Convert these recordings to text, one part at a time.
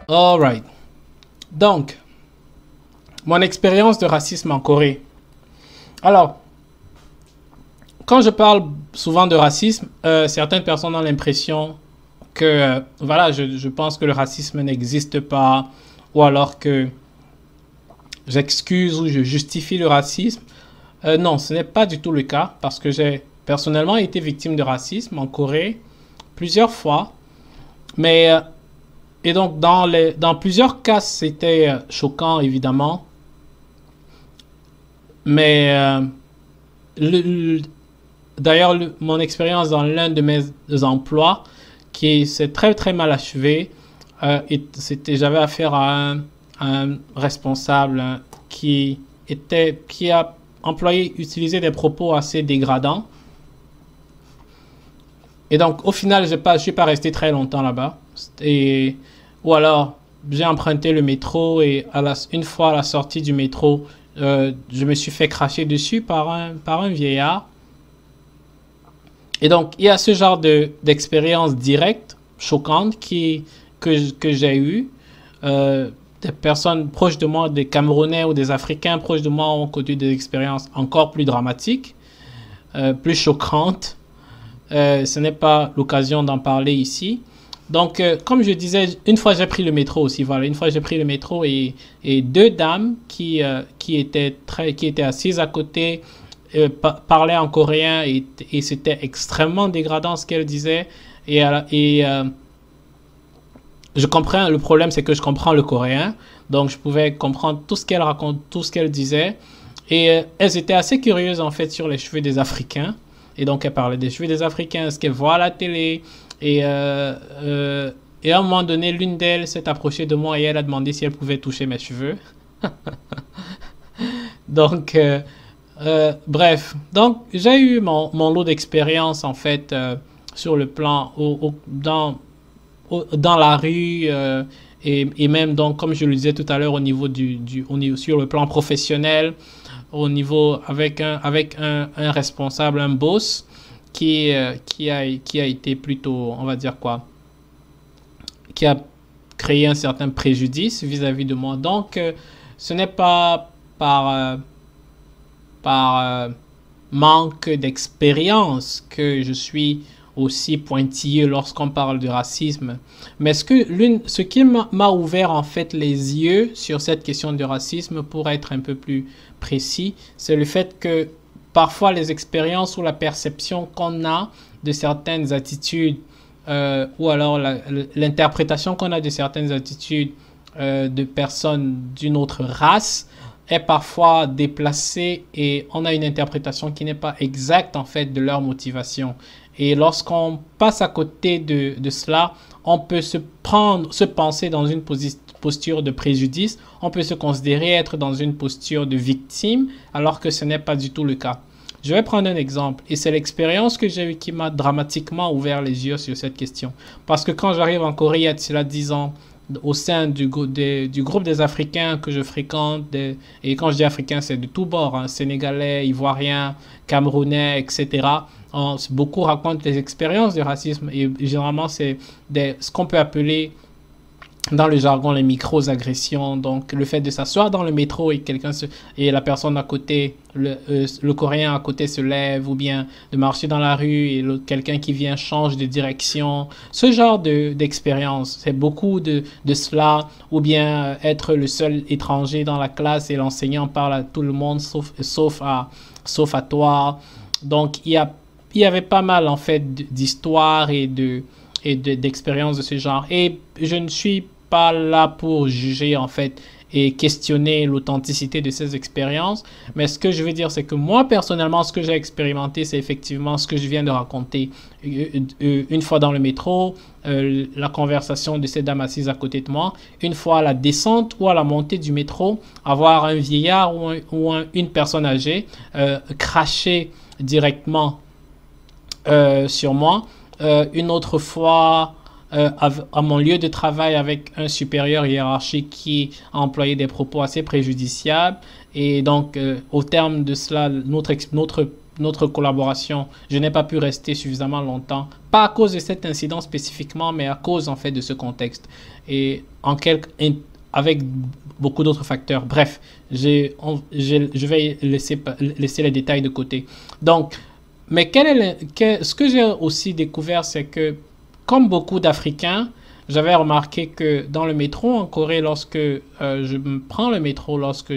Alright. Donc, mon expérience de racisme en Corée. Alors, quand je parle souvent de racisme, certaines personnes ont l'impression que, voilà, je pense que le racisme n'existe pas, ou alors que j'excuse ou je justifie le racisme. Non, ce n'est pas du tout le cas, parce que j'ai personnellement été victime de racisme en Corée plusieurs fois. Mais, et donc, dans plusieurs cas, c'était choquant, évidemment. Mais, d'ailleurs, mon expérience dans l'un de mes emplois, qui s'est très très mal achevé, j'avais affaire à un responsable qui a utilisé des propos assez dégradants. Et donc, au final, je suis pas resté très longtemps là-bas. Ou alors, j'ai emprunté le métro et une fois à la sortie du métro, je me suis fait cracher dessus par un vieillard. Et donc, il y a ce genre d'expérience directe, choquante, que j'ai eue. Des personnes proches de moi, des Camerounais ou des Africains proches de moi ont connu des expériences encore plus dramatiques, plus choquantes. Ce n'est pas l'occasion d'en parler ici. Donc, comme je disais, une fois j'ai pris le métro aussi. Voilà, une fois j'ai pris le métro et deux dames qui étaient assises à côté parlaient en coréen et c'était extrêmement dégradant ce qu'elles disaient. Je comprends, le problème c'est que je comprends le coréen, donc je pouvais comprendre tout ce qu'elles racontent, tout ce qu'elles disaient. Et elles étaient assez curieuses en fait sur les cheveux des Africains. Et donc elles parlaient des cheveux des Africains, ce qu'elles voient à la télé. Et à un moment donné, l'une d'elles s'est approchée de moi et elle a demandé si elle pouvait toucher mes cheveux. Donc, bref. Donc, j'ai eu mon lot d'expérience, en fait, sur le plan, dans la rue, et même, donc, comme je le disais tout à l'heure, au niveau sur le plan professionnel, au niveau, avec un responsable, un boss, qui a été plutôt, on va dire quoi, qui a créé un certain préjudice vis-à-vis de moi. Donc, ce n'est pas par manque d'expérience que je suis aussi pointilleux lorsqu'on parle de racisme. Mais ce qui m'a ouvert en fait les yeux sur cette question de racisme, pour être un peu plus précis, c'est le fait que parfois les expériences ou la perception qu'on a de certaines attitudes ou alors l'interprétation qu'on a de certaines attitudes de personnes d'une autre race est parfois déplacée et on a une interprétation qui n'est pas exacte en fait de leur motivation. Et lorsqu'on passe à côté de cela, on peut se penser dans une posture de préjudice, on peut se considérer être dans une posture de victime, alors que ce n'est pas du tout le cas. Je vais prendre un exemple, et c'est l'expérience que j'ai eue qui m'a dramatiquement ouvert les yeux sur cette question. Parce que quand j'arrive en Corée, il y a cela 10 ans, au sein du groupe des Africains que je fréquente, et quand je dis Africains, c'est de tous bords, hein, Sénégalais, Ivoiriens, Camerounais, etc. Beaucoup racontent les expériences de racisme, et généralement c'est ce qu'on peut appeler dans le jargon les micro-agressions. Donc le fait de s'asseoir dans le métro et la personne à côté, le Coréen à côté se lève, ou bien de marcher dans la rue et quelqu'un qui vient change de direction. Ce genre d'expérience, c'est beaucoup de cela, ou bien être le seul étranger dans la classe et l'enseignant parle à tout le monde sauf à toi. Donc il y avait pas mal en fait d'histoires et d'expériences de ce genre. Et je ne suis pas là pour juger en fait et questionner l'authenticité de ces expériences. Mais ce que je veux dire, c'est que moi personnellement, ce que j'ai expérimenté, c'est effectivement ce que je viens de raconter. Une fois dans le métro, la conversation de cette dame assise à côté de moi. Une fois à la descente ou à la montée du métro, avoir un vieillard ou une personne âgée cracher directement sur moi. Une autre fois à mon lieu de travail avec un supérieur hiérarchique qui a employé des propos assez préjudiciables, et donc au terme de cela notre notre collaboration, je n'ai pas pu rester suffisamment longtemps, pas à cause de cet incident spécifiquement, mais à cause en fait de ce contexte et avec beaucoup d'autres facteurs. Bref, je vais laisser les détails de côté. Donc, mais ce que j'ai aussi découvert, c'est que comme beaucoup d'Africains, j'avais remarqué que dans le métro en Corée, lorsque je prends le métro, lorsque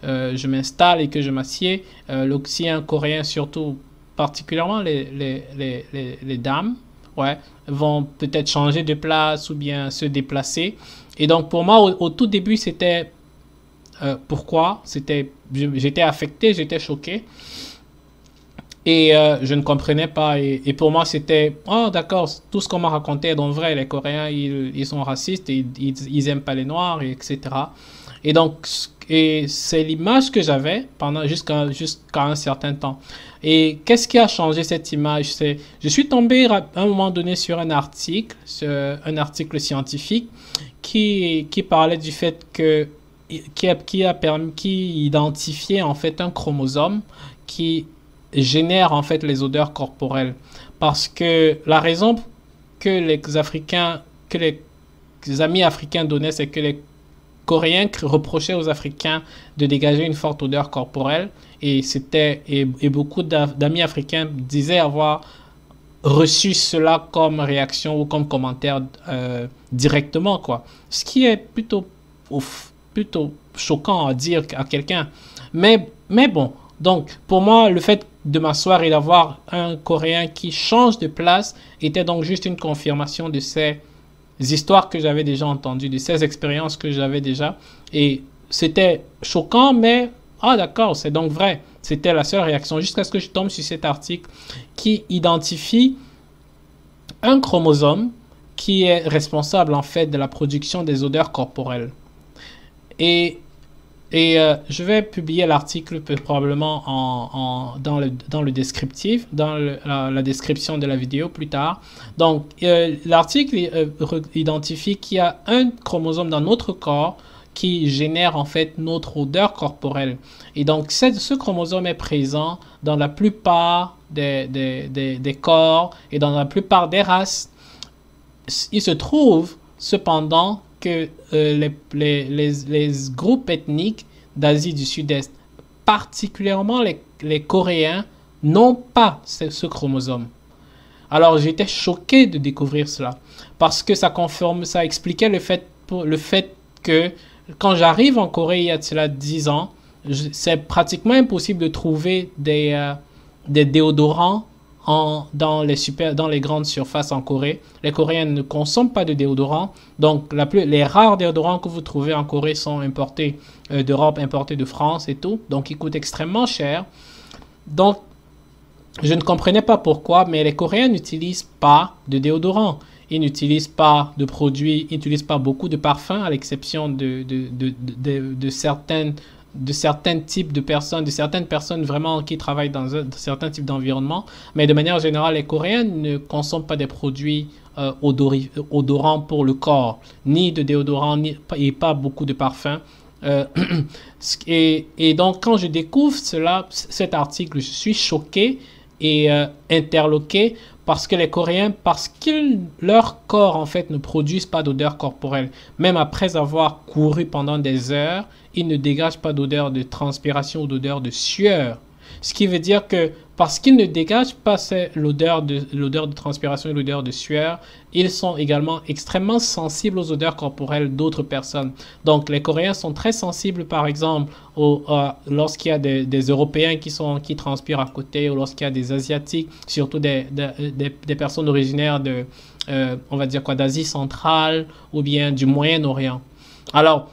je m'installe et que je m'assieds, l'Occident coréen, surtout particulièrement les dames, ouais, vont peut-être changer de place ou bien se déplacer. Et donc pour moi, au tout début, c'était pourquoi? J'étais affecté, j'étais choqué. Et je ne comprenais pas. Et pour moi, c'était, oh d'accord, tout ce qu'on m'a raconté est donc vrai. Les Coréens, ils sont racistes, ils aiment pas les Noirs, etc. Et donc, c'est l'image que j'avais jusqu'à un certain temps. Et qu'est-ce qui a changé cette image? Je suis tombé à un moment donné sur un article scientifique qui parlait du fait qui identifiait en fait un chromosome qui génère en fait les odeurs corporelles. Parce que la raison que les amis africains donnaient, c'est que les Coréens reprochaient aux Africains de dégager une forte odeur corporelle et beaucoup d'amis africains disaient avoir reçu cela comme réaction ou comme commentaire directement, quoi. Ce qui est plutôt choquant à dire à quelqu'un. Mais bon, donc pour moi, le fait de m'asseoir et d'avoir un Coréen qui change de place était donc juste une confirmation de ces histoires que j'avais déjà entendues, de ces expériences que j'avais déjà. Et c'était choquant, mais ah d'accord, c'est donc vrai. C'était la seule réaction jusqu'à ce que je tombe sur cet article qui identifie un chromosome qui est responsable en fait de la production des odeurs corporelles. Et je vais publier l'article probablement dans le descriptif, dans la description de la vidéo plus tard. Donc, l'article identifie qu'il y a un chromosome dans notre corps qui génère en fait notre odeur corporelle. Et donc, ce chromosome est présent dans la plupart des corps et dans la plupart des races. Il se trouve cependant que les groupes ethniques d'Asie du Sud-Est, particulièrement les Coréens, n'ont pas ce chromosome. Alors j'étais choqué de découvrir cela parce que ça expliquait le fait que quand j'arrive en Corée il y a de cela 10 ans, c'est pratiquement impossible de trouver des déodorants dans les grandes surfaces en Corée. Les Coréens ne consomment pas de déodorants. Donc, les rares déodorants que vous trouvez en Corée sont importés d'Europe, importés de France et tout. Donc, ils coûtent extrêmement cher. Donc, je ne comprenais pas pourquoi, mais les Coréens n'utilisent pas de déodorants. Ils n'utilisent pas de produits, ils n'utilisent pas beaucoup de parfums, à l'exception de certains types de personnes, de certaines personnes vraiment qui travaillent dans certains types d'environnements. Mais de manière générale, les Coréens ne consomment pas des produits odorants pour le corps, ni de déodorants, et pas beaucoup de parfums. Et donc, quand je découvre cet article, je suis choqué et interloqué parce que les Coréens, leur corps en fait ne produisent pas d'odeur corporelle. Même après avoir couru pendant des heures, ils ne dégagent pas d'odeur de transpiration ou d'odeur de sueur. Ce qui veut dire que parce qu'ils ne dégagent pas l'odeur de transpiration et l'odeur de sueur, ils sont également extrêmement sensibles aux odeurs corporelles d'autres personnes. Donc les Coréens sont très sensibles par exemple lorsqu'il y a des Européens qui transpirent à côté ou lorsqu'il y a des Asiatiques, surtout des personnes originaires on va dire quoi, d'Asie centrale ou bien du Moyen-Orient. Alors,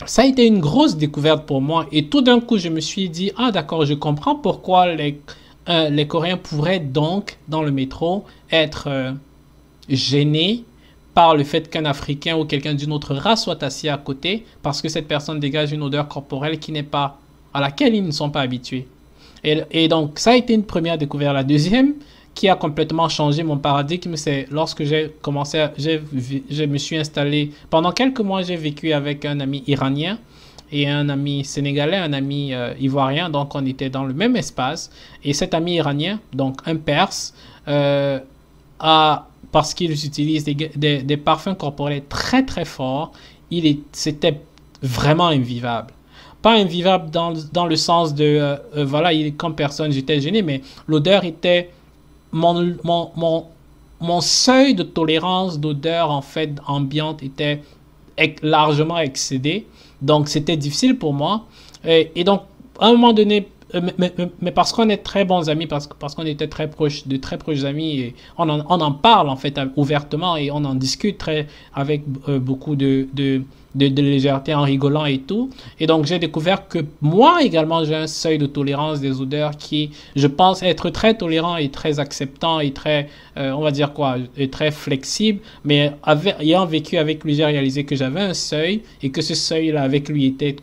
ça a été une grosse découverte pour moi et tout d'un coup je me suis dit, ah d'accord, je comprends pourquoi les Coréens pourraient donc dans le métro être gênés par le fait qu'un Africain ou quelqu'un d'une autre race soit assis à côté parce que cette personne dégage une odeur corporelle à laquelle ils ne sont pas habitués. Et donc ça a été une première découverte. La deuxième qui a complètement changé mon paradigme, c'est lorsque je me suis installé, pendant quelques mois, j'ai vécu avec un ami iranien et un ami sénégalais, un ami ivoirien. Donc, on était dans le même espace. Et cet ami iranien, donc un Perse, parce qu'ils utilisent des parfums corporels très très forts, c'était vraiment invivable. Pas invivable dans le sens de, voilà, comme personne, j'étais gêné, mais l'odeur était, mon, mon, mon, mon seuil de tolérance d'odeur, en fait, ambiante était largement excédé. Donc, c'était difficile pour moi. Et donc, à un moment donné, mais parce qu'on est très bons amis, parce qu'on était très proches, de très proches amis, et on en parle en fait ouvertement et on en discute avec beaucoup de légèreté en rigolant et tout. Et donc j'ai découvert que moi également j'ai un seuil de tolérance des odeurs qui, je pense, être très tolérant et très acceptant et très, on va dire quoi, et très flexible. Mais ayant vécu avec lui, j'ai réalisé que j'avais un seuil et que ce seuil-là avec lui était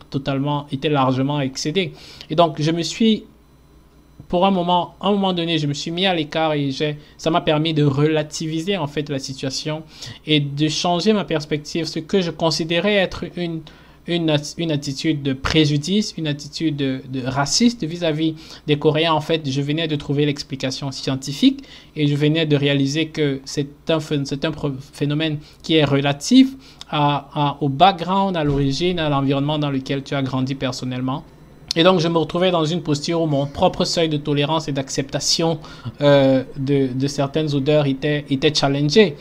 largement excédé. Et donc je me suis pour à un moment donné, je me suis mis à l'écart et ça m'a permis de relativiser en fait la situation et de changer ma perspective. Ce que je considérais être une attitude de préjudice, une attitude de raciste vis-à-vis des Coréens, en fait, je venais de trouver l'explication scientifique et je venais de réaliser que c'est un phénomène qui est relatif au background, à l'origine, à l'environnement dans lequel tu as grandi personnellement. Et donc, je me retrouvais dans une posture où mon propre seuil de tolérance et d'acceptation de certaines odeurs était challengé.